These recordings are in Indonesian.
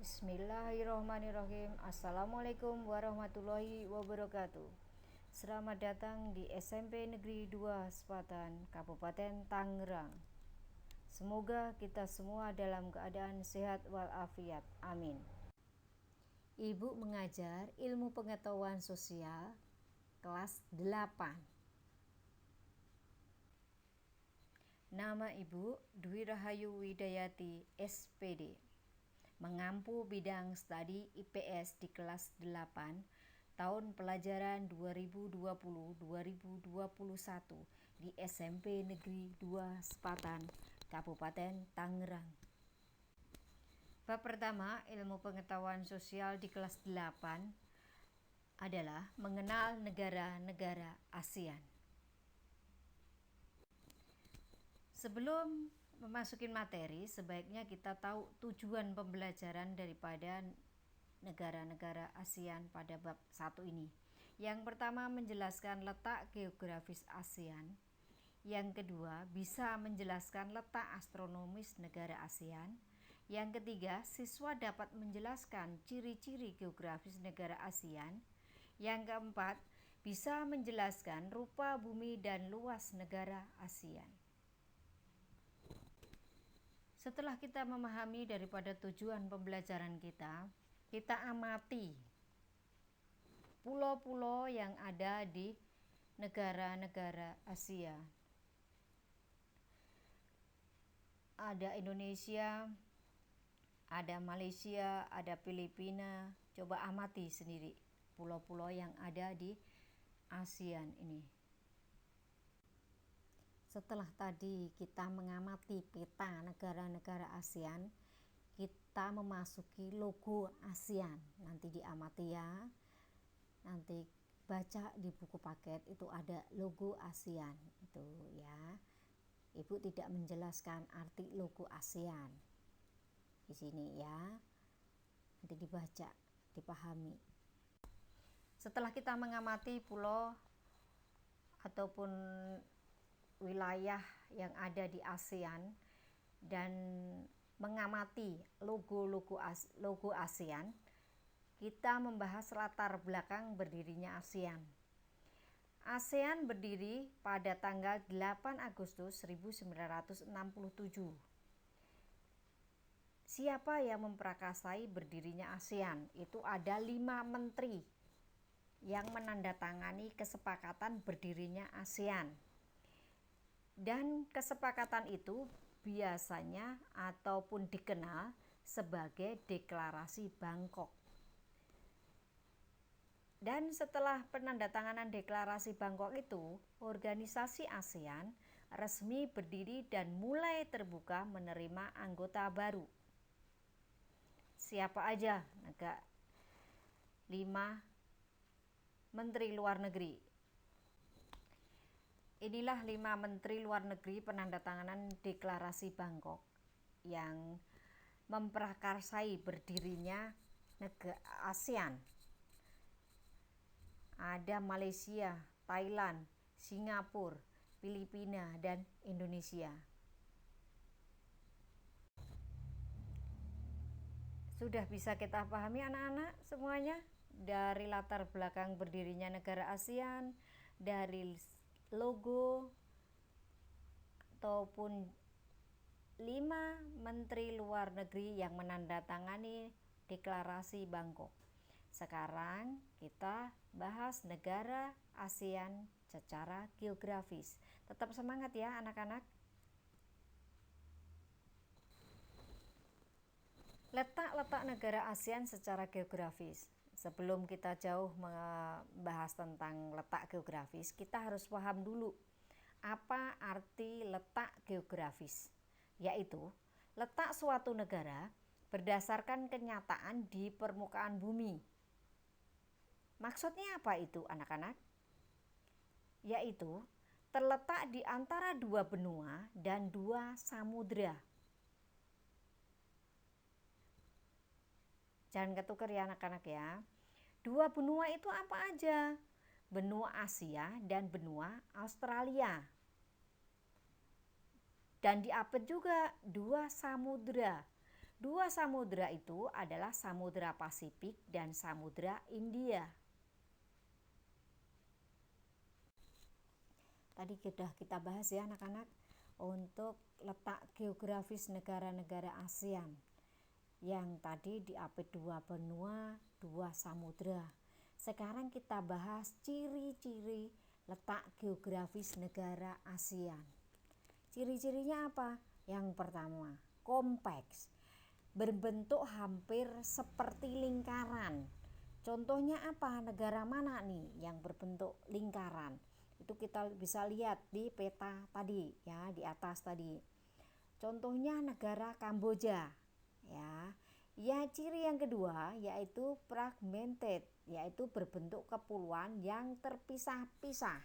Bismillahirrohmanirrohim. Assalamualaikum warahmatullahi wabarakatuh. Selamat datang di SMP Negeri 2 Sepatan, Kabupaten Tangerang. Semoga kita semua dalam keadaan sehat walafiat. Amin. Ibu mengajar ilmu pengetahuan sosial kelas 8. Nama Ibu Dwi Rahayu Widayati, SPD. Mengampu bidang studi IPS di kelas 8 tahun pelajaran 2020-2021 di SMP Negeri 2 Sepatan, Kabupaten Tangerang. Bab pertama, ilmu pengetahuan sosial di kelas 8 adalah mengenal negara-negara ASEAN. Sebelum memasuki materi, sebaiknya kita tahu tujuan pembelajaran daripada negara-negara ASEAN pada bab 1 ini. Yang pertama, menjelaskan letak geografis ASEAN. Yang kedua, bisa menjelaskan letak astronomis negara ASEAN. Yang ketiga, siswa dapat menjelaskan ciri-ciri geografis negara ASEAN. Yang keempat, bisa menjelaskan rupa bumi dan luas negara ASEAN. Setelah kita memahami daripada tujuan pembelajaran kita amati pulau-pulau yang ada di negara-negara Asia. Ada Indonesia, ada Malaysia, ada Filipina. Coba amati sendiri pulau-pulau yang ada di ASEAN ini. Setelah tadi kita mengamati peta negara-negara ASEAN, kita memasuki logo ASEAN. Nanti diamati ya. Nanti baca di buku paket itu ada logo ASEAN itu ya. Ibu tidak menjelaskan arti logo ASEAN di sini ya. Nanti dibaca, dipahami. Setelah kita mengamati pulau ataupun wilayah yang ada di ASEAN dan mengamati logo ASEAN, kita membahas latar belakang berdirinya ASEAN. ASEAN berdiri pada tanggal 8 Agustus 1967. Siapa yang memprakarsai berdirinya ASEAN? Itu ada 5 menteri yang menandatangani kesepakatan berdirinya ASEAN. Dan kesepakatan itu biasanya ataupun dikenal sebagai Deklarasi Bangkok. Dan setelah penandatanganan Deklarasi Bangkok itu, organisasi ASEAN resmi berdiri dan mulai terbuka menerima anggota baru. Siapa aja? 5 menteri luar negeri. Inilah 5 menteri luar negeri penandatanganan Deklarasi Bangkok yang memprakarsai berdirinya negara ASEAN. Ada Malaysia, Thailand, Singapura, Filipina, dan Indonesia. Sudah bisa kita pahami anak-anak semuanya dari latar belakang berdirinya negara ASEAN, dari logo ataupun 5 menteri luar negeri yang menandatangani Deklarasi Bangkok. Sekarang kita bahas negara ASEAN secara geografis. Tetap semangat ya anak-anak. Letak negara ASEAN secara geografis. Sebelum kita jauh membahas tentang letak geografis, kita harus paham dulu apa arti letak geografis, yaitu letak suatu negara berdasarkan kenyataan di permukaan bumi. Maksudnya apa itu anak-anak? Yaitu terletak di antara 2 benua dan 2 samudra. Jangan ketukar ya anak-anak ya. 2 benua itu apa aja? Benua Asia dan benua Australia. Dan diapit juga 2 samudra. Dua samudra itu adalah Samudra Pasifik dan Samudra India. Tadi sudah kita bahas ya anak-anak untuk letak geografis negara-negara ASEAN. Yang tadi diapit 2 benua, 2 samudra. Sekarang kita bahas ciri-ciri letak geografis negara ASEAN. Ciri-cirinya apa? Yang pertama, kompleks, berbentuk hampir seperti lingkaran. Contohnya apa? Negara mana nih yang berbentuk lingkaran? Itu kita bisa lihat di peta tadi ya, di atas tadi. Contohnya negara Kamboja ya. Ya, ciri yang kedua yaitu fragmented, yaitu berbentuk kepulauan yang terpisah-pisah.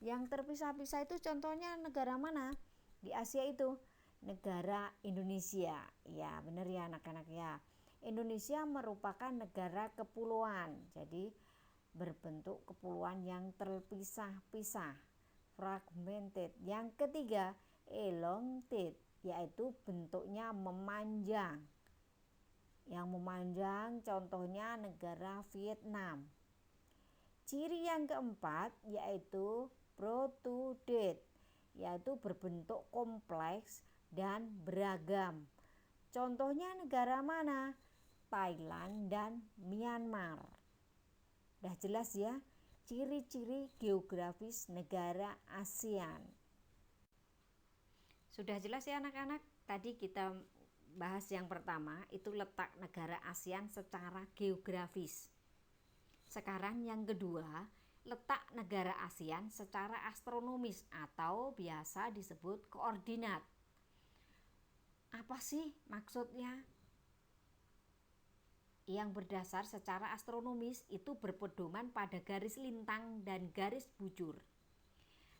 Yang terpisah-pisah itu contohnya negara mana? Di Asia itu negara Indonesia. Ya, benar ya anak-anak ya. Indonesia merupakan negara kepulauan. Jadi berbentuk kepulauan yang terpisah-pisah, fragmented. Yang ketiga, elongated, yaitu bentuknya memanjang. Yang memanjang contohnya negara Vietnam. Ciri yang keempat yaitu protrude, yaitu berbentuk kompleks dan beragam. Contohnya negara mana? Thailand dan Myanmar. Udah jelas ya ciri-ciri geografis negara ASEAN. Sudah jelas ya anak-anak? Tadi kita bahas yang pertama itu letak negara ASEAN secara geografis. Sekarang yang kedua, letak negara ASEAN secara astronomis atau biasa disebut koordinat. Apa sih maksudnya? Yang berdasar secara astronomis itu berpedoman pada garis lintang dan garis bujur.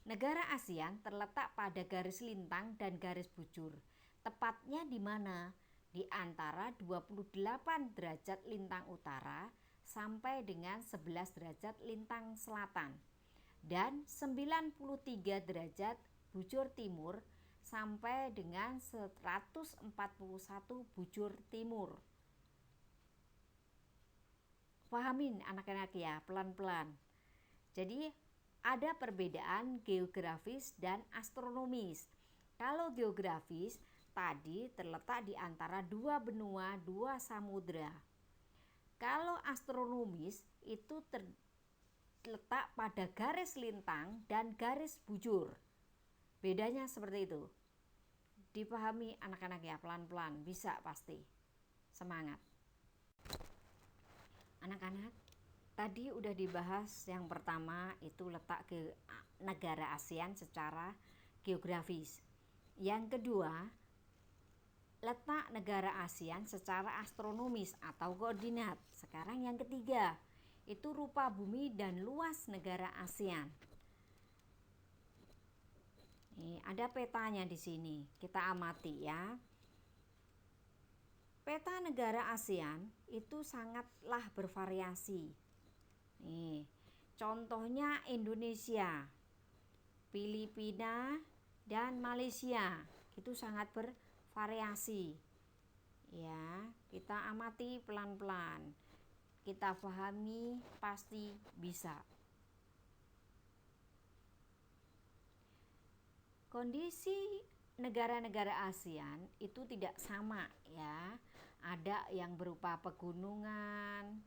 Negara ASEAN terletak pada garis lintang dan garis bujur. Tepatnya di mana? Di antara 28 derajat lintang utara sampai dengan 11 derajat lintang selatan dan 93 derajat bujur timur sampai dengan 141 bujur timur. Pahamin anak-anak ya, pelan-pelan. Jadi ada perbedaan geografis dan astronomis. Kalau geografis tadi terletak di antara 2 benua, 2 samudra. Kalau astronomis itu terletak pada garis lintang dan garis bujur. Bedanya seperti itu. Dipahami anak-anak ya, pelan-pelan, bisa pasti. Semangat. Anak-anak, tadi udah dibahas yang pertama itu letak ke negara ASEAN secara geografis. Yang kedua, letak negara ASEAN secara astronomis atau koordinat. Sekarang yang ketiga, itu rupa bumi dan luas negara ASEAN. Nih, ada petanya di sini. Kita amati ya. Peta negara ASEAN itu sangatlah bervariasi. Nih, contohnya Indonesia, Filipina, dan Malaysia. Itu sangat bervariasi. Ya, kita amati pelan-pelan. Kita pahami pasti bisa. Kondisi negara-negara ASEAN itu tidak sama ya. Ada yang berupa pegunungan,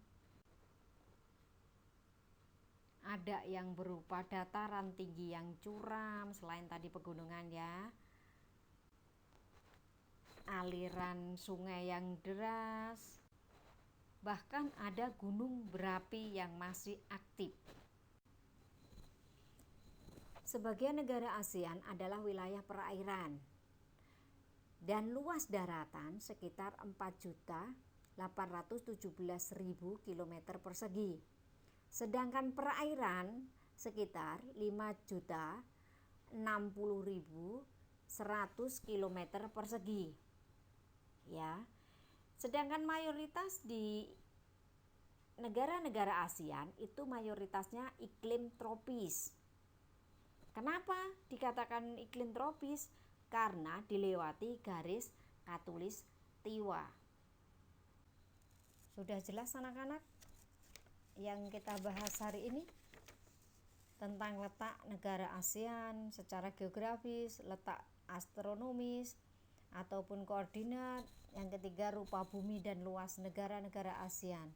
ada yang berupa dataran tinggi yang curam selain tadi pegunungan ya. Aliran sungai yang deras. Bahkan ada gunung berapi yang masih aktif. Sebagian negara ASEAN adalah wilayah perairan dan luas daratan sekitar 4.817.000 km persegi. Sedangkan perairan sekitar 5.060.100 km persegi. Ya. Sedangkan mayoritas di negara-negara ASEAN itu mayoritasnya iklim tropis. Kenapa dikatakan iklim tropis? Karena dilewati garis khatulistiwa. Sudah jelas anak-anak yang kita bahas hari ini tentang letak negara ASEAN secara geografis, letak astronomis ataupun koordinat. Yang ketiga, rupa bumi dan luas negara-negara ASEAN.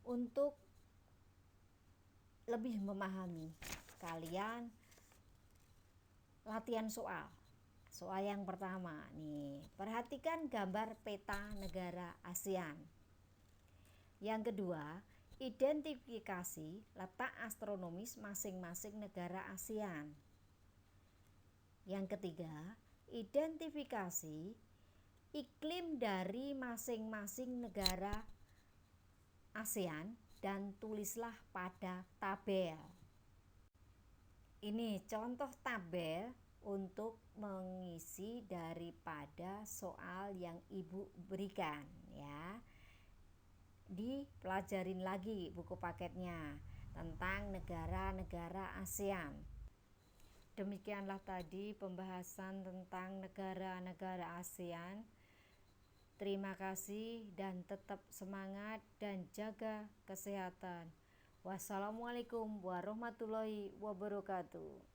Untuk lebih memahami, kalian latihan soal. Soal yang pertama nih, perhatikan gambar peta negara ASEAN. Yang kedua, identifikasi letak astronomis masing-masing negara ASEAN. Yang ketiga, identifikasi iklim dari masing-masing negara ASEAN dan tulislah pada tabel. Ini contoh tabel untuk mengisi daripada soal yang Ibu berikan ya. Dipelajarin lagi buku paketnya tentang negara-negara ASEAN. Demikianlah tadi pembahasan tentang negara-negara ASEAN. Terima kasih dan tetap semangat dan jaga kesehatan. Wassalamualaikum warahmatullahi wabarakatuh.